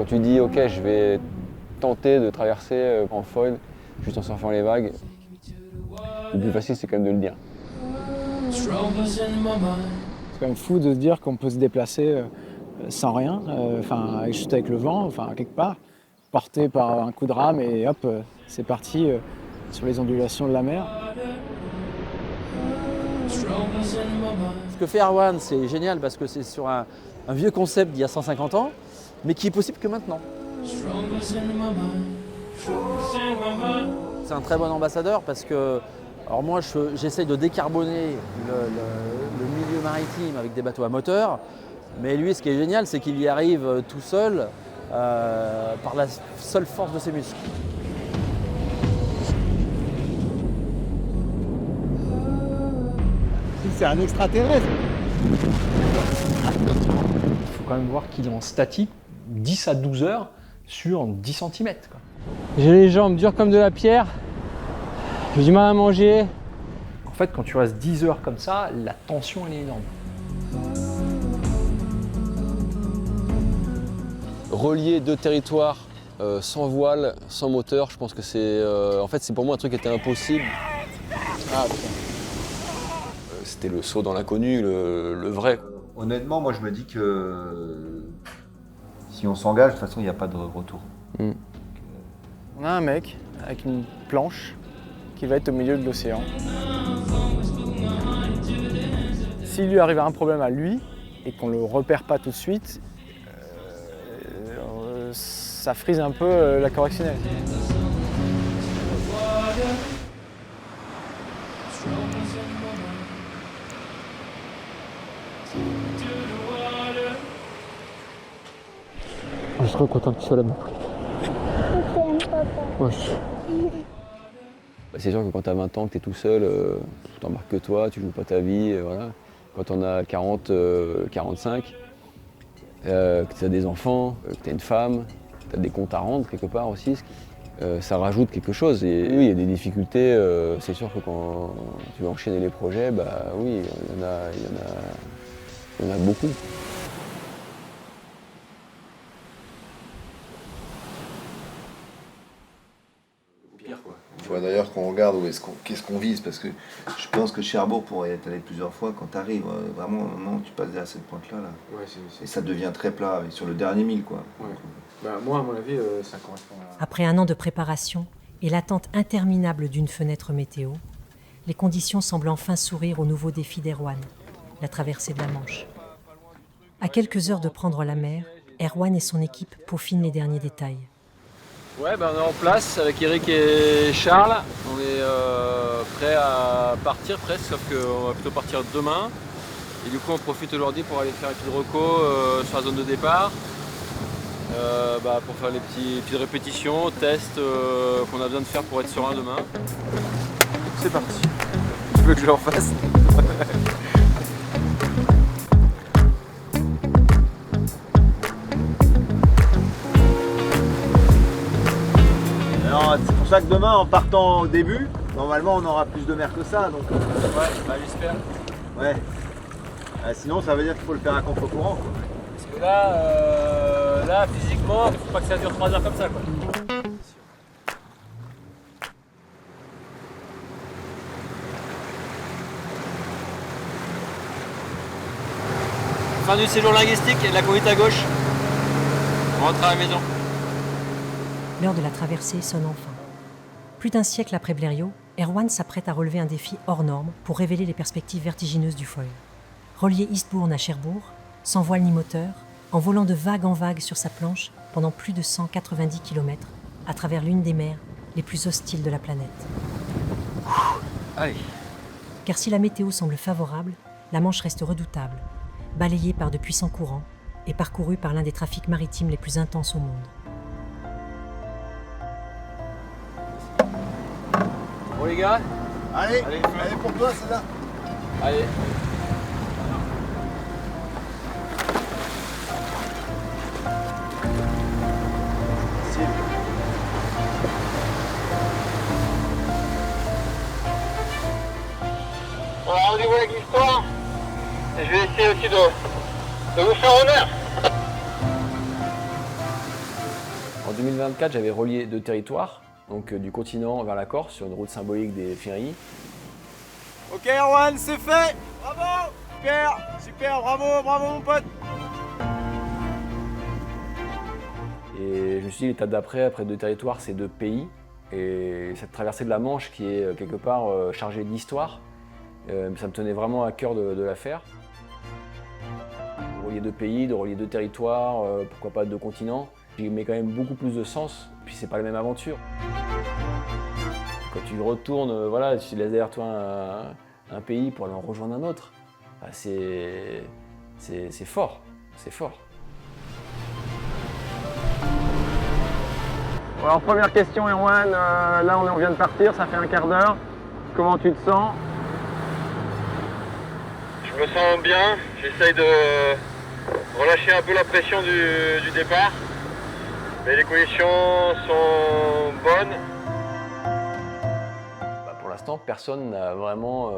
tu dis ok, je vais tenter de traverser en foil, juste en surfant les vagues, le plus facile c'est quand même de le dire. C'est quand même fou de se dire qu'on peut se déplacer sans rien, juste avec le vent, quelque part, porté par un coup de rame et hop, c'est parti sur les ondulations de la mer. Ce que fait Erwan, c'est génial parce que c'est sur un vieux concept d'il y a 150 ans, mais qui est possible que maintenant. C'est un très bon ambassadeur parce que, alors moi j'essaye de décarboner le milieu maritime avec des bateaux à moteur, mais lui ce qui est génial c'est qu'il y arrive tout seul par la seule force de ses muscles. C'est un extraterrestre. Il faut quand même voir qu'il est en statique 10 à 12 heures sur 10 cm. J'ai les jambes dures comme de la pierre, j'ai du mal à manger. En fait, quand tu restes 10 heures comme ça, la tension elle est énorme. Relier deux territoires sans voile, sans moteur, je pense que c'est en fait c'est pour moi un truc qui était impossible. C'était le saut dans l'inconnu, le vrai. Honnêtement, moi je me dis que si on s'engage, de toute façon il n'y a pas de retour. On a un mec avec une planche qui va être au milieu de l'océan. S'il lui arrive un problème à lui et qu'on ne le repère pas tout de suite, ça frise un peu la correctionnelle. Je suis trop content que tu sois là-bas. Ouais. C'est sûr que quand tu as 20 ans, que tu es tout seul, tu t'embarques que toi, tu joues pas ta vie, voilà. Quand on a 40, 45, que tu as des enfants, que tu as une femme, tu as des comptes à rendre quelque part aussi, ça rajoute quelque chose. Et oui, il y a des difficultés, c'est sûr que quand tu veux enchaîner les projets, bah oui, il y en a beaucoup. Tu vois d'ailleurs qu'on regarde qu'est-ce qu'on vise, parce que je pense que Cherbourg pourrait être allé plusieurs fois quand tu arrives. Vraiment, au moment où tu passes à cette pointe-là, Ouais, et ça devient très plat, sur le dernier mille, quoi. Ouais. Moi, à mon avis, ça correspond à... Après un an de préparation et l'attente interminable d'une fenêtre météo, les conditions semblent enfin sourire au nouveau défi d'Erwan, la traversée de la Manche. À quelques heures de prendre la mer, Erwan et son équipe peaufinent les derniers détails. Ouais, on est en place avec Eric et Charles. On est prêts à partir presque, sauf qu'on va plutôt partir demain. Et du coup, on profite aujourd'hui pour aller faire un petit reco sur la zone de départ. Pour faire les petites répétitions, tests qu'on a besoin de faire pour être serein demain. C'est parti. Tu veux que je le refasse? C'est pour ça que demain, en partant au début, normalement on aura plus de mer que ça. Donc, Ouais, j'espère. Ouais. Sinon, ça veut dire qu'il faut le faire à contre-courant, quoi. Parce que là, physiquement, il ne faut pas que ça dure 3 heures comme ça, quoi. Fin du séjour linguistique et de la conduite à gauche. On rentre à la maison. L'heure de la traversée sonne enfin. Plus d'un siècle après Blériot, Erwan s'apprête à relever un défi hors norme pour révéler les perspectives vertigineuses du foil. Relier Eastbourne à Cherbourg, sans voile ni moteur, en volant de vague en vague sur sa planche pendant plus de 190 km, à travers l'une des mers les plus hostiles de la planète. Allez. Car si la météo semble favorable, la Manche reste redoutable, balayée par de puissants courants et parcourue par l'un des trafics maritimes les plus intenses au monde. Bon les gars, Allez, pour toi, c'est là. allez. On a rendez-vous avec l'histoire et je vais essayer aussi de vous faire honneur. 2024, j'avais relié 2 territoires, donc du continent vers la Corse, sur une route symbolique des Féeries. Ok Erwan, c'est fait. Bravo. Super, super, bravo mon pote. Et je me suis dit, l'étape d'après, après 2 territoires, c'est 2 pays. Et cette traversée de la Manche qui est quelque part chargée d'histoire, ça me tenait vraiment à cœur de la faire. De relier 2 pays, de relier 2 territoires, pourquoi pas 2 continents, j'y mets quand même beaucoup plus de sens, puis c'est pas la même aventure. Quand tu retournes, voilà, tu laisses derrière toi un pays pour aller en rejoindre un autre, bah, c'est fort, c'est fort. Alors première question Erwan, là on vient de partir, ça fait un quart d'heure. Comment tu te sens? Je me sens bien, j'essaye de relâcher un peu la pression du départ, mais les conditions sont bonnes. Pour l'instant, personne n'a vraiment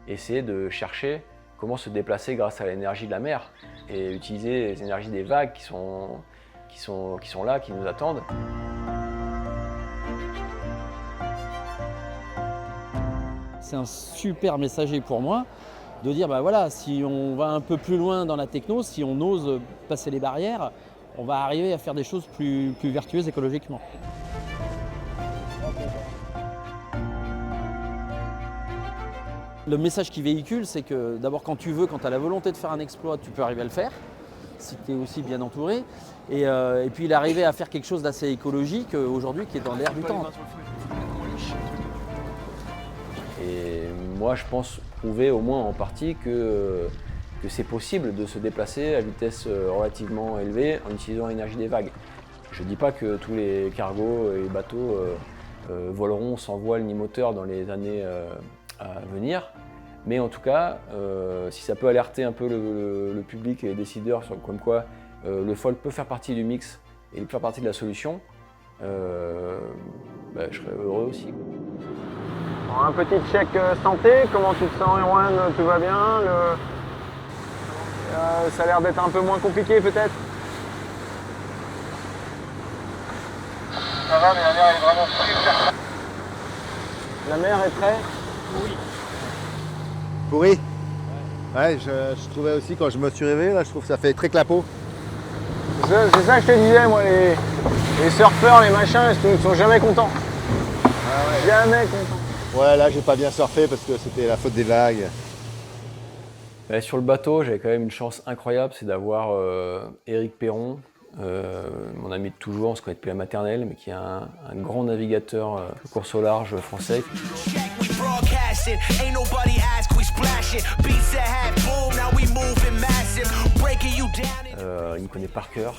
essayé de chercher comment se déplacer grâce à l'énergie de la mer et utiliser les énergies des vagues qui sont là, qui nous attendent. C'est un super messager pour moi de dire bah voilà, si on va un peu plus loin dans la techno, si on ose passer les barrières, on va arriver à faire des choses plus vertueuses écologiquement. Le message qu'il véhicule, c'est que d'abord quand tu as la volonté de faire un exploit, tu peux arriver à le faire, si tu es aussi bien entouré. Et puis il est arrivé à faire quelque chose d'assez écologique aujourd'hui qui est dans l'air du temps. Et moi, je pense prouver au moins en partie que c'est possible de se déplacer à vitesse relativement élevée en utilisant l'énergie des vagues. Je ne dis pas que tous les cargos et bateaux voleront sans voile ni moteur dans les années à venir, mais en tout cas, si ça peut alerter un peu le public et les décideurs sur comme quoi le foil peut faire partie du mix et faire partie de la solution, je serais heureux aussi. Un petit check santé, comment tu te sens Erwan? Tout va bien? Ça a l'air d'être un peu moins compliqué peut-être? Ça va, mais la mer est vraiment super. La mer est très pourri. Ouais, je trouvais aussi quand je me suis réveillé, là, je trouve que ça fait très clapot. C'est ça que je te disais, moi, les surfeurs, les machins, ils ne sont jamais contents. Ah ouais. Jamais contents. Ouais, là, j'ai pas bien surfé parce que c'était la faute des vagues. Sur le bateau, j'avais quand même une chance incroyable, c'est d'avoir Éric Perron, mon ami de toujours, on se connaît depuis la maternelle, mais qui est un grand navigateur de course au large français. Il me connaît par cœur.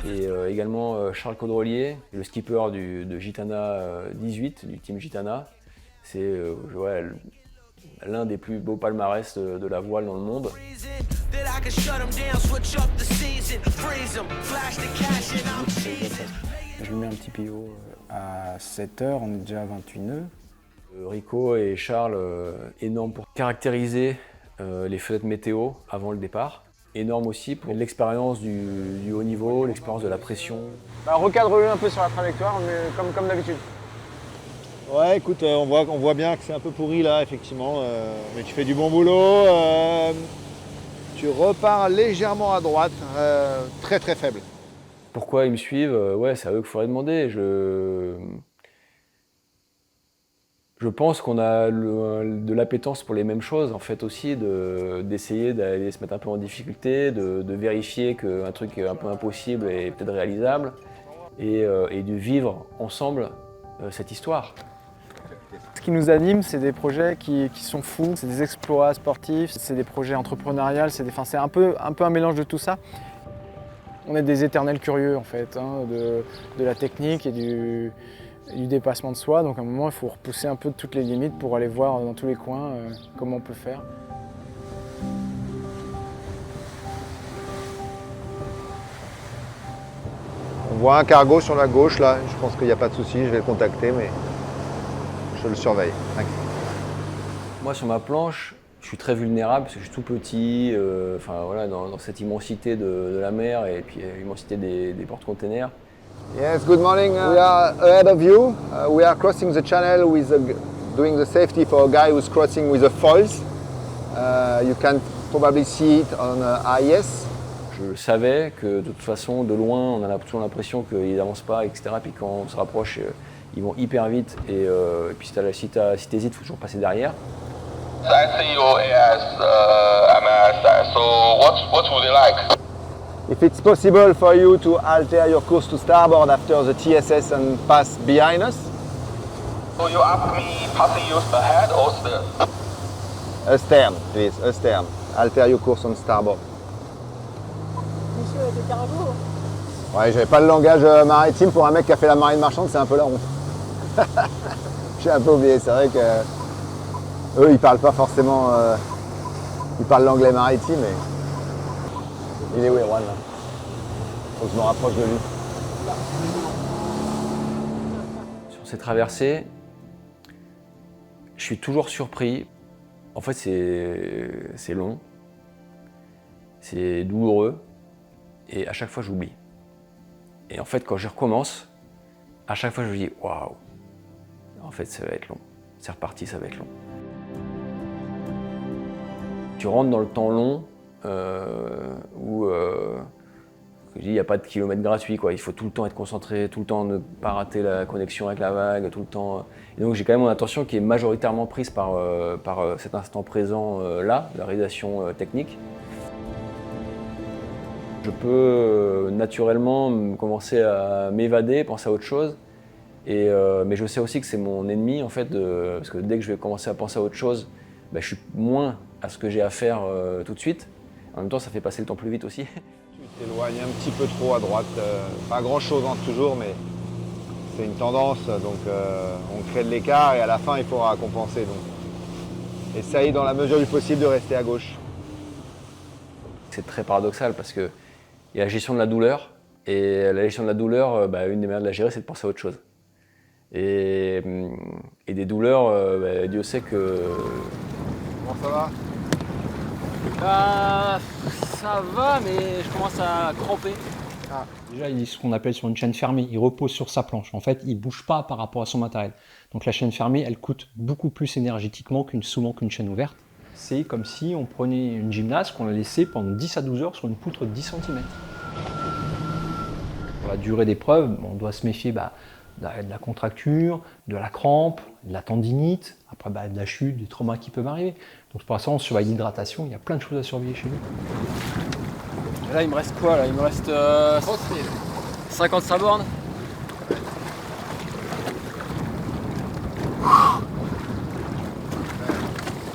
Et également Charles Caudrelier, le skipper de Gitana 18, du team Gitana. C'est l'un des plus beaux palmarès de la voile dans le monde. Je lui mets un petit PO à 7 h, on est déjà à 28 nœuds. Rico et Charles, énormes pour caractériser les fenêtres météo avant le départ. Énorme aussi pour l'expérience du haut niveau, l'expérience de la pression. Recadre-le un peu sur la trajectoire, mais comme d'habitude. Ouais, écoute, on voit bien que c'est un peu pourri là, effectivement. Mais tu fais du bon boulot. Tu repars légèrement à droite, très très faible. Pourquoi ils me suivent? Ouais, c'est à eux qu'il faudrait demander. Je pense qu'on a de l'appétence pour les mêmes choses, en fait aussi, d'essayer d'aller se mettre un peu en difficulté, de vérifier qu'un truc un peu impossible est peut-être réalisable, et de vivre ensemble cette histoire. Ce qui nous anime, c'est des projets qui sont fous, c'est des exploits sportifs, c'est des projets entrepreneuriales, c'est un peu un mélange de tout ça. On est des éternels curieux en fait, de la technique et du dépassement de soi, donc à un moment il faut repousser un peu toutes les limites pour aller voir dans tous les coins comment on peut faire. On voit un cargo sur la gauche là, je pense qu'il n'y a pas de souci, je vais le contacter, mais je le surveille. Moi sur ma planche, je Je suis très vulnérable parce que je suis tout petit, voilà, dans cette immensité de la mer et puis l'immensité des porte-containers. Yes, good morning. We are ahead of you. We are crossing the channel with doing the safety for a guy who's crossing with the foils. You can probably see it on AIS. Je savais que de toute façon, de loin, on a toujours l'impression qu'ils n'avancent pas, etc. Puis quand on se rapproche, ils vont hyper vite. Et puis si t'hésites, il faut toujours passer derrière. I see your AS MRS. So what would you like? If it's possible for you to alter your course to starboard after the TSS and pass behind us. So you ask me passing you ahead or stern? Astern, please, astern. Alter your course on starboard. Monsieur avec le cargo. Ouais, j'avais pas le langage maritime pour un mec qui a fait la marine marchande, c'est un peu la honte. J'ai un peu oublié, c'est vrai que eux ils parlent pas forcément, ils parlent l'anglais maritime mais il est où Erwan là? Faut que je me rapproche de lui. Sur ces traversées, je suis toujours surpris. En fait, c'est long, c'est douloureux, et à chaque fois, j'oublie. Et en fait, quand je recommence, à chaque fois, je me dis « Waouh !» En fait, ça va être long. C'est reparti, ça va être long. Tu rentres dans le temps long, où je dis, il n'y a pas de kilomètres gratuits, quoi. Il faut tout le temps être concentré, tout le temps ne pas rater la connexion avec la vague, tout le temps. Et donc j'ai quand même mon attention qui est majoritairement prise par cet instant présent là, la réalisation technique. Je peux naturellement commencer à m'évader, penser à autre chose, mais je sais aussi que c'est mon ennemi en fait, parce que dès que je vais commencer à penser à autre chose, je suis moins à ce que j'ai à faire tout de suite. En même temps, ça fait passer le temps plus vite aussi. Tu t'éloignes un petit peu trop à droite, pas grand chose toujours, mais c'est une tendance, donc on crée de l'écart et à la fin il faudra compenser. Donc essaye dans la mesure du possible de rester à gauche. C'est très paradoxal parce qu'il y a la gestion de la douleur, et la gestion de la douleur, une des manières de la gérer, c'est de penser à autre chose. Et des douleurs, Dieu sait que... Comment ça va? Ça va, mais je commence à cramper. Déjà, il est ce qu'on appelle sur une chaîne fermée. Il repose sur sa planche. En fait, il ne bouge pas par rapport à son matériel. Donc la chaîne fermée, elle coûte beaucoup plus énergétiquement souvent qu'une chaîne ouverte. C'est comme si on prenait une gymnaste qu'on la laissait pendant 10 à 12 heures sur une poutre de 10 cm. Pour la durée d'épreuve, on doit se méfier de la contracture, de la crampe, de la tendinite, après de la chute, des traumas qui peuvent arriver. Donc pour l'instant, on surveille l'hydratation, il y a plein de choses à surveiller chez nous. Et là, il me reste quoi là? Il me reste 50 starboard.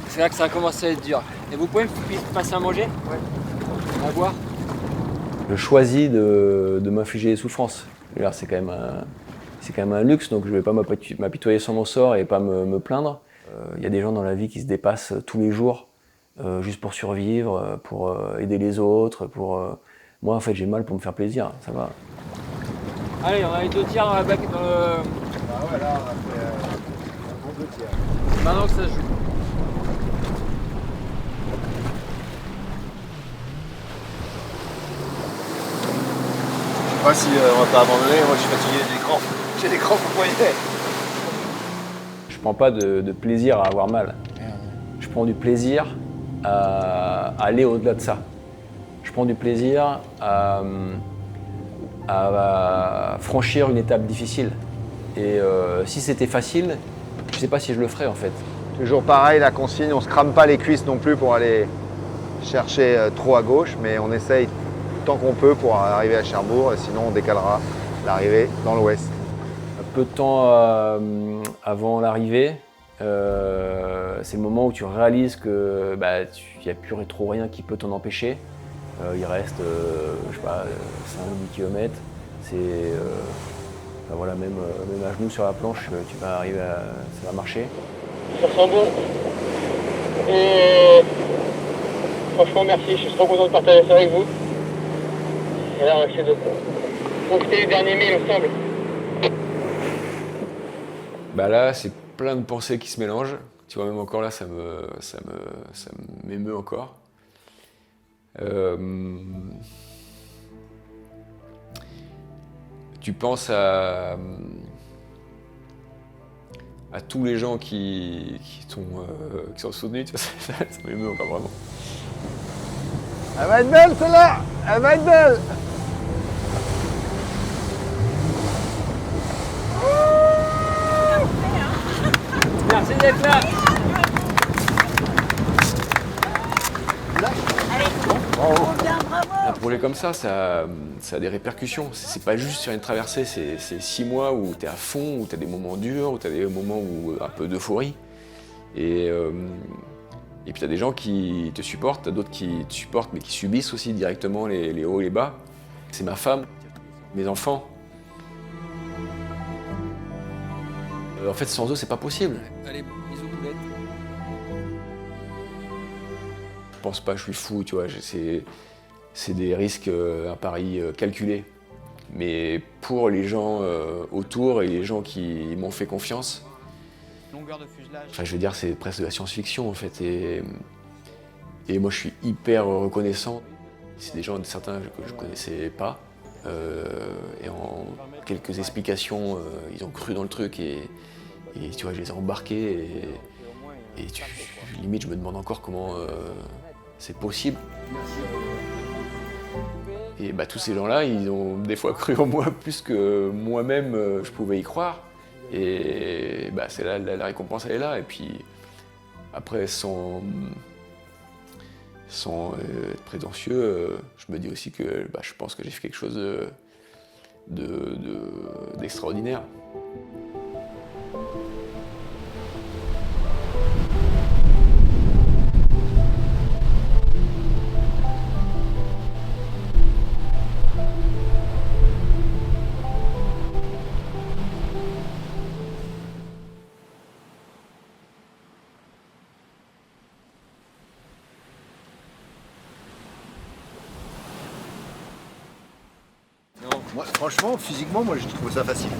C'est là que ça a commencé à être dur. Et vous pouvez me passer à manger? Ouais. À boire? Je choisis de m'infliger des souffrances. C'est quand même un luxe, donc je ne vais pas m'apitoyer sur mon sort et pas me plaindre. Il y a des gens dans la vie qui se dépassent tous les jours juste pour survivre, pour aider les autres. Moi, en fait, j'ai mal pour me faire plaisir, ça va. Allez, on a les 2 tiers dans la bac. Ah ouais, là, on a fait un bon 2 tiers. Maintenant que ça se joue. Je sais pas si on va pas abandonner, moi je suis fatigué, j'ai des crampes au poignet. Je prends pas de plaisir à avoir mal. Je prends du plaisir à aller au-delà de ça. Je prends du plaisir à franchir une étape difficile. Et si c'était facile, je sais pas si je le ferais en fait. Toujours pareil, la consigne, on se crame pas les cuisses non plus pour aller chercher trop à gauche, mais on essaye tant qu'on peut pour arriver à Cherbourg, et sinon on décalera l'arrivée dans l'ouest. Un peu de temps avant l'arrivée, c'est le moment où tu réalises que il n'y a plus trop rien qui peut t'en empêcher. Il reste, je sais pas, 5 ou 10 km. C'est, voilà, même à genoux sur la planche, tu vas arriver ça va marcher. Ça sent bon. Et franchement, merci. Je suis trop content de partager ça avec vous. Et là, on va essayer de profiter les derniers milles ensemble. Là, c'est plein de pensées qui se mélangent. Tu vois, même encore là, ça m'émeut encore. Tu penses à tous les gens qui sont soutenus, tu vois, ça m'émeut encore vraiment. Elle va être belle celle-là! Elle va être belle! Merci d'être là. Un projet comme ça a des répercussions. C'est pas juste sur une traversée, c'est 6 mois où tu es à fond, où tu as des moments durs, où tu as des moments où un peu d'euphorie. Et puis tu as des gens qui te supportent, tu as d'autres qui te supportent mais qui subissent aussi directement les hauts et les bas. C'est ma femme, mes enfants. En fait, sans eux, c'est pas possible. Allez, bisous poulettes. Je pense pas, je suis fou, tu vois. C'est des risques, un pari calculé. Mais pour les gens autour et les gens qui m'ont fait confiance, Longueur de fuselage. enfin, je veux dire, c'est presque de la science-fiction en fait. Et moi, je suis hyper reconnaissant. C'est des gens, certains que je connaissais pas. Et en quelques explications, ils ont cru dans le truc et tu vois, je les ai embarqués et limite, je me demande encore comment c'est possible. Et bah, tous ces gens-là, ils ont des fois cru en moi plus que moi-même, je pouvais y croire. Et bah, c'est là, la récompense, elle est là. Et puis après, sans être prétentieux, je me dis aussi que bah, je pense que j'ai fait quelque chose d'extraordinaire. Moi, franchement, physiquement, moi, j'ai trouvé ça facile.